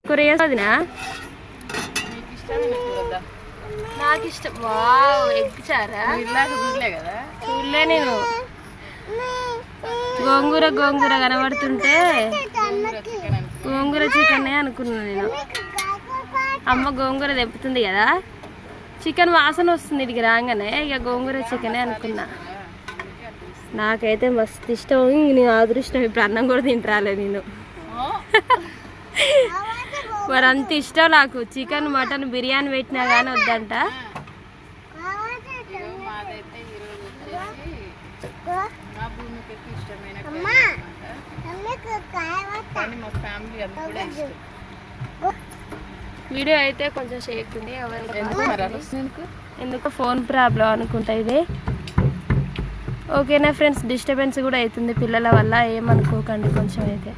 కూర చేస్తుందినా నాకు ఇష్టం. వావ్ ఎగ్ చారా చూడలే నేను. గోంగూర గోంగూర కనబడుతుంటే గోంగూర చికెన్ అనుకున్నాను నేను. అమ్మ గోంగూర తెంపుతుంది కదా, చికెన్ వాసన వస్తుంది ఇడికి రాగానే, ఇక గోంగూర చికెనే అనుకున్నా. నాకైతే మస్తు ఇష్టం. నేను అదృష్టం ఇప్పుడు అన్నం కూడా తింటాలే నేను. మరి అంత ఇష్టం నాకు చికెన్ మటన్ బిర్యానీ పెట్టినా కానీ వద్దంట. వీడియో అయితే కొంచెం షేక్ ఉంది, ఎందుకు ఫోన్ ప్రాబ్లం అనుకుంటా ఇది. ఓకేనా ఫ్రెండ్స్, డిస్టర్బెన్స్ కూడా అవుతుంది పిల్లల వల్ల, ఏమనుకోకండి కొంచెం అయితే.